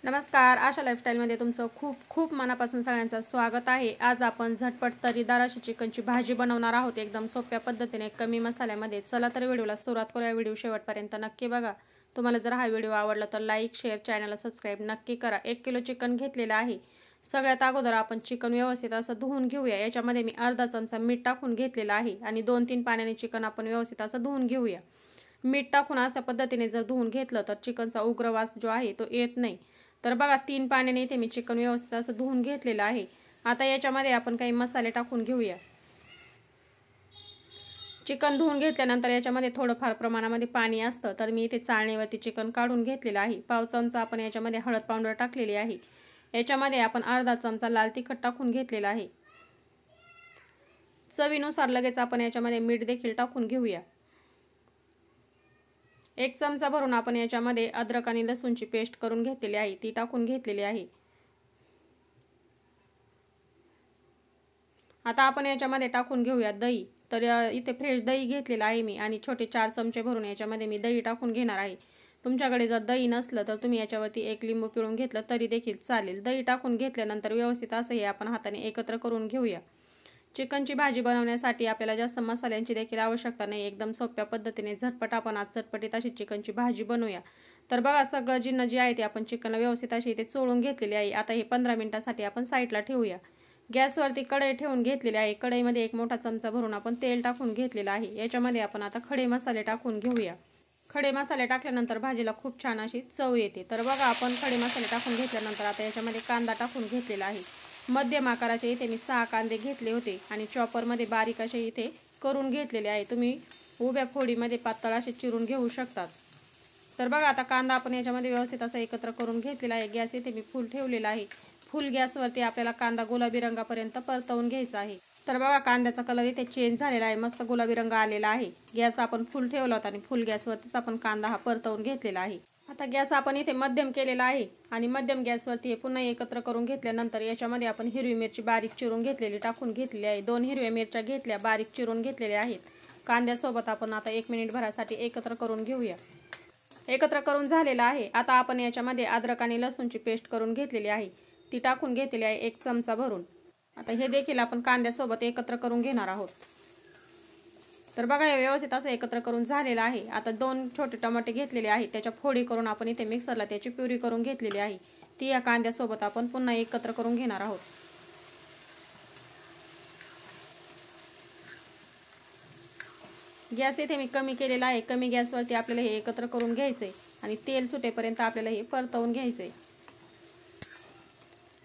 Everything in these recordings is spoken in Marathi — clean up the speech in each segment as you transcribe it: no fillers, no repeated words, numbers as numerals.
नमस्कार, आशा लाईफस्टाईलमध्ये तुमचं खूप खूप मनापासून सगळ्यांचं स्वागत आहे। आज आपण झटपट तर्रीदार अशी चिकनची भाजी बनवणार आहोत, एकदम सोप्या पद्धतीने, कमी मसाल्यामध्ये। चला तर व्हिडिओला सुरुवात करूया। व्हिडिओ शेवटपर्यंत नक्की बघा। तुम्हाला जर हा व्हिडिओ आवडला तर लाईक, शेअर, चॅनलला सबस्क्राईब नक्की करा। 1 किलो चिकन घेतलेलं आहे। सगळ्यात अगोदर आपण चिकन व्यवस्थित असं धुवून घेऊया। याच्यामध्ये मी अर्धा चमचा मीठ टाकून घेतलेलं आहे आणि 2-3 पाण्याने चिकन आपण व्यवस्थित असं धुवून घेऊया। मीठ टाकून अशा पद्धतीने जर धुवून घेतलं तर चिकनचा उग्र वास जो आहे तो येत नाही। तर बघा 3 पाण्याने इथे मी चिकन व्यवस्थित असं धुवून घेतलेलं आहे। आता याच्यामध्ये आपण काही मसाले टाकून घेऊया। चिकन धुवून घेतल्यानंतर याच्यामध्ये थोडंफार प्रमाणामध्ये पाणी असतं, तर मी इथे चाळणीवरती चिकन काढून घेतलेलं आहे। पाव चमचा आपण याच्यामध्ये हळद पावडर टाकलेली आहे। याच्यामध्ये आपण अर्धा चमचा लाल तिखट टाकून घेतलेला आहे। चवीनुसार लगेच आपण याच्यामध्ये मीठ देखील टाकून घेऊया। 1 चमचा भरून आपण याच्यामध्ये अद्रक आणि लसूणची पेस्ट करून घेतलेली आहे, ती टाकून घेतलेली आहे। आता आपण याच्यामध्ये टाकून घेऊया दही। तर इथे फ्रेश दही घेतलेला आहे मी आणि छोटे 4 चमचे भरून याच्यामध्ये मी दही टाकून घेणार आहे। तुमच्याकडे जर दही नसलं तर तुम्ही याच्यावरती 1 लिंबू पिळून घेतलं तरी देखील चालेल। दही टाकून घेतल्यानंतर व्यवस्थित असं हे आपण हाताने एकत्र करून घेऊया। चिकनची भाजी बनवण्यासाठी आपल्याला जास्त मसाल्यांची देखील आवश्यकता नाही, एकदम सोप्या पद्धतीने झटपट आपण आज चटपटीत अशी चिकनची भाजी बनवूया। तर बघा सगळं जिन्नस जे आहे ते आपण चिकनला व्यवस्थित अशी इथे चोळून घेतलेली आहे। आता हे 15 मिनिटांसाठी आपण साईडला ठेवूया। गॅसवरती कढई ठेवून घेतलेली आहे। कढईमध्ये 1 मोठा चमचा भरून आपण तेल टाकून घेतलेलं आहे। याच्यामध्ये आपण आता खडे मसाले टाकून घेऊया। खडे मसाले टाकल्यानंतर भाजीला खूप छान अशी चव येते। तर बघा आपण खडे मसाले टाकून घेतल्यानंतर आता याच्यामध्ये कांदा टाकून घेतलेला आहे। मध्यम आकाराचे इथे मी 6 कांदे घेतले होते आणि चॉपरमध्ये बारीक असे इथे करून घेतलेले आहे। तुम्ही उभ्या फोडीमध्ये पातळ असे चिरून घेऊ शकतात। तर बघा आता कांदा आपण याच्यामध्ये व्यवस्थित असा एकत्र करून घेतलेला आहे। गॅस इथे मी फुल ठेवलेला आहे। फुल गॅसवरती आपल्याला कांदा गुलाबी रंगापर्यंत परतवून घ्यायचा आहे। तर बघा कांद्याचा कलर इथे चेंज झालेला आहे, मस्त गुलाबी रंग आलेला आहे। गॅस आपण फुल ठेवला होता आणि फुल गॅसवरतीच आपण कांदा हा परतवून घेतलेला आहे। आता गॅस आपण इथे मध्यम केलेला आहे आणि मध्यम गॅसवरती पुन्हा एकत्र करून घेतल्यानंतर याच्यामध्ये आपण हिरवी मिरची बारीक चिरून घेतलेली टाकून घेतलेली आहे। 2 हिरव्या मिरच्या घेतल्या, बारीक चिरून घेतलेल्या आहेत। कांद्यासोबत आपण आता 1 मिनिट भरासाठी एकत्र करून घेऊया। एकत्र करून झालेला आहे। आता आपण याच्यामध्ये अद्रक आणि लसूणची पेस्ट करून घेतलेली आहे, ती टाकून घेतलेली आहे 1 चमचा भरून। आता हे देखील आपण कांद्यासोबत एकत्र करून घेणार आहोत। तर बघा हे व्यवस्थित असं एकत्र करून झालेलं आहे। आता 2 छोटे टमाटे घेतलेले आहेत, त्याच्या फोडी करून आपण इथे मिक्सरला त्याची प्युरी करून घेतलेली आहे, ती या कांद्यासोबत आपण पुन्हा एकत्र करून घेणार आहोत। गॅस इथे मी कमी केलेला आहे। कमी गॅसवरती आपल्याला हे एकत्र करून घ्यायचंय आणि तेल सुटेपर्यंत आपल्याला हे परतवून घ्यायचंय।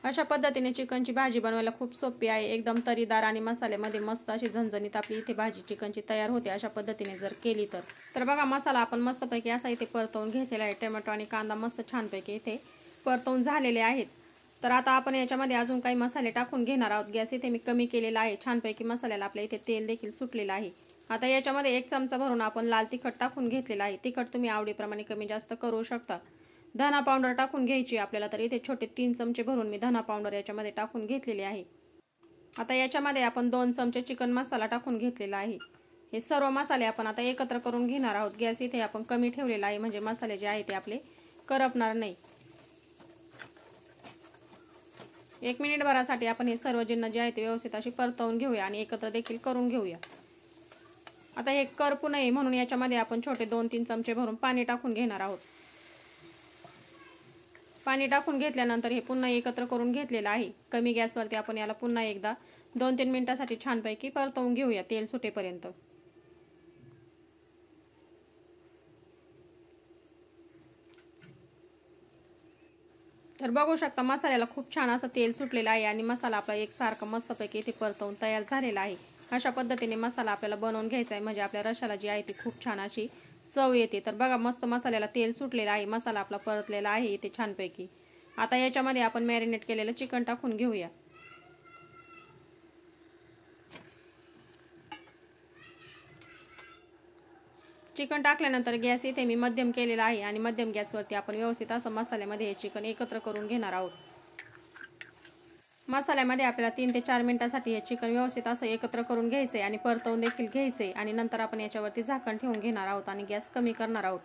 अशा पद्धतीने चिकनची भाजी बनवायला खूप सोपी आहे, एकदम तरीदार आणि मसाल्यामध्ये मस्त अशी झणझणीत आपली इथे भाजी चिकनची तयार होते अशा पद्धतीने जर केली तर। तर बघा मसाला आपण मस्तपैकी असा इथे परतवून घेतलेला आहे। टोमॅटो आणि कांदा मस्त छानपैकी इथे परतवून झालेले आहेत। तर आता आपण याच्यामध्ये अजून काही मसाले टाकून घेणार आहोत। गॅस इथे मी कमी केलेला आहे। छानपैकी मसाल्याला आपल्या इथे तेल देखील सुटलेलं आहे। आता याच्यामध्ये 1 चमचा भरून आपण लाल तिखट टाकून घेतलेला आहे। तिखट तुम्ही आवडीप्रमाणे कमी जास्त करू शकता। धना पावडर टाकून घ्यायची आपल्याला, तर इथे छोटे 3 चमचे भरून मी धना पावडर याच्यामध्ये टाकून घेतलेले आहे। आता याच्यामध्ये आपण 2 चमचे चिकन मसाला टाकून घेतलेला आहे। हे सर्व मसाले आपण आता एकत्र करून घेणार आहोत। गॅस इथे आपण कमी ठेवलेला आहे, म्हणजे मसाले जे आहे ते आपले करपणार नाही। 1 मिनिट भरासाठी आपण हे सर्व जिन्नस जे आहे ते व्यवस्थित अशी परतवून घेऊया आणि एकत्र देखील करून घेऊया। आता हे करपू नये म्हणून याच्यामध्ये आपण छोटे 2-3 चमचे भरून पाणी टाकून घेणार आहोत। पाणी टाकून घेतल्यानंतर हे पुन्हा एकत्र करून घेतलेलं आहे। कमी गॅसवरती आपण याला पुन्हा एकदा 2-3 मिनिटांसाठी छानपैकी परतवून घेऊया तेल सुटेपर्यंत। तर बघू शकता मसाल्याला खूप छान असं तेल सुटलेलं आहे आणि मसाला आपला एकसारखा मस्तपैकी इथे परतवून तयार झालेला आहे। अशा पद्धतीने मसाला आपल्याला बनवून घ्यायचा आहे, म्हणजे आपल्या रशाला जी आहे ती खूप छान अशी चव येते। तर बघा मस्त मसाल्याला तेल सुटलेलं आहे, मसाला आपला परतलेला आहे इथे छानपैकी। आता याच्यामध्ये आपण मॅरिनेट केलेलं चिकन टाकून घेऊया। चिकन टाकल्यानंतर गॅस इथे मी मध्यम केलेला आहे आणि मध्यम गॅसवरती आपण व्यवस्थित असं मसाल्यामध्ये हे चिकन एकत्र करून घेणार आहोत। मसाल्यामध्ये आपल्याला 3 ते 4 मिनिटांसाठी हे चिकन व्यवस्थित असं एकत्र करून घ्यायचंय आणि परतवून देखील घ्यायचंय आणि नंतर आपण याच्यावरती झाकण ठेवून घेणार आहोत आणि गॅस कमी करणार आहोत।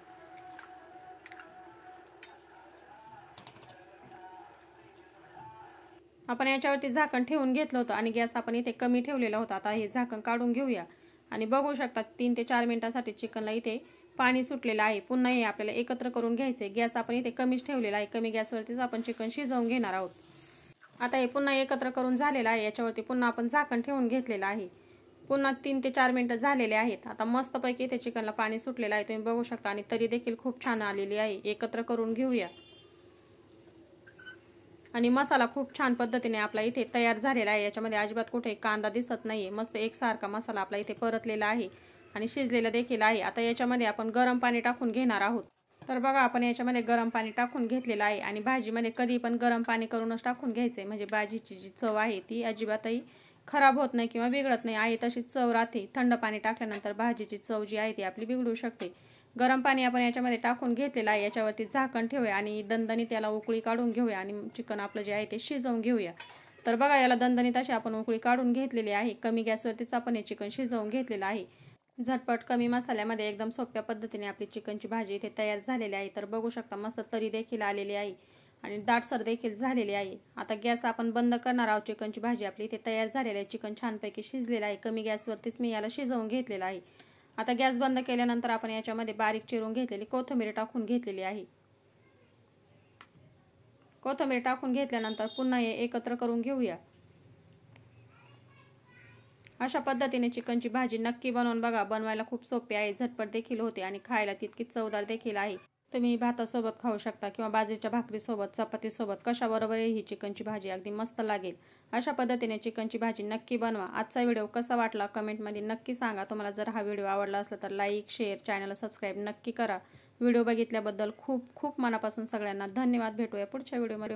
आपण याच्यावरती झाकण ठेवून घेतलं होतं आणि गॅस आपण इथे कमी ठेवलेला होता. आता हे झाकण काढून घेऊया आणि बघू शकता 3 ते 4 मिनिटांसाठी चिकनला इथे पाणी सुटलेलं आहे. पुन्हा हे आपल्याला एकत्र करून घ्यायचे. गॅस आपण इथे कमीच ठेवलेला आहे. कमी गॅसवरतीच आपण चिकन शिजवून घेणार आहोत. आता हे पुन्हा एकत्र करून झालेलं आहे. याच्यावरती पुन्हा आपण झाकण ठेवून घेतलेलं आहे. पुन्हा 3 ते 4 मिनिटं झालेले आहेत. आता मस्तपैकी इथे चिकनला पाणी सुटलेलं आहे, तुम्ही बघू शकता. आणि तरी देखील खूप छान आलेली आहे. एकत्र करून घेऊया. आणि मसाला खूप छान पद्धतीने आपला इथे तयार झालेला आहे. याच्यामध्ये अजिबात कुठे कांदा दिसत नाहीये. मस्त एकसारखा मसाला आपला इथे परतलेला आहे आणि शिजलेला देखील आहे. आता याच्यामध्ये आपण गरम पाणी टाकून घेणार आहोत. तर बघा आपण याच्यामध्ये गरम पाणी टाकून घेतलेलं आहे आणि भाजीमध्ये कधी पण गरम पाणी करूनच टाकून घ्यायचंय, म्हणजे भाजीची जी चव आहे ती अजिबातही खराब होत नाही किंवा बिघडत नाही. आहे तशीच चव राहते. थंड पाणी टाकल्यानंतर भाजीची चव जी आहे ती आपली बिघडू शकते. गरम पाणी आपण याच्यामध्ये टाकून घेतलेलं आहे. याच्यावरती झाकण ठेवूया आणि दणदणीत त्याला उकळी काढून घेऊया आणि चिकन आपलं जे आहे ते शिजवून घेऊया. तर बघा याला दणदणीत अशी आपण उकळी काढून घेतलेली आहे. कमी गॅसवरतीच आपण हे चिकन शिजवून घेतलेलं आहे. झटपट कमी मसाल्यामध्ये एकदम सोप्या पद्धतीने आपली चिकनची भाजी इथे तयार झालेली आहे. तर बघू शकता मस्त तरी देखील आलेली आहे आणि दाटसर देखील झालेली आहे. आता गॅस आपण बंद करणार आहोत. चिकनची भाजी आपली इथे तयार झालेली आहे. चिकन छानपैकी शिजलेलं आहे. कमी गॅसवरतीच मी याला शिजवून घेतलेलं आहे. आता गॅस बंद केल्यानंतर आपण याच्यामध्ये बारीक चिरून घेतलेली कोथिंबीर टाकून घेतलेली आहे. कोथिंबीर टाकून घेतल्यानंतर पुन्हा हे एकत्र करून घेऊया. अशा पद्धतीने चिकनची भाजी नक्की बनवून बघा. बनवायला खूप सोपे आहे, झटपट देखील होते आणि खायला तितकीच चवदार देखील आहे. तुम्ही भातासोबत खाऊ शकता किंवा बाजरीच्या भाकरीसोबत, चपातीसोबत, कशाबरोबरही ही चिकनची भाजी अगदी मस्त लागेल. अशा पद्धतीने चिकनची भाजी नक्की बनवा. आजचा व्हिडिओ कसा वाटला कमेंटमध्ये नक्की सांगा. तुम्हाला जर हा व्हिडिओ आवडला असला तर लाईक, शेअर, चॅनलला सबस्क्राईब नक्की करा. व्हिडिओ बघितल्याबद्दल खूप खूप मनापासून सगळ्यांना धन्यवाद. भेटूया पुढच्या व्हिडिओमध्ये.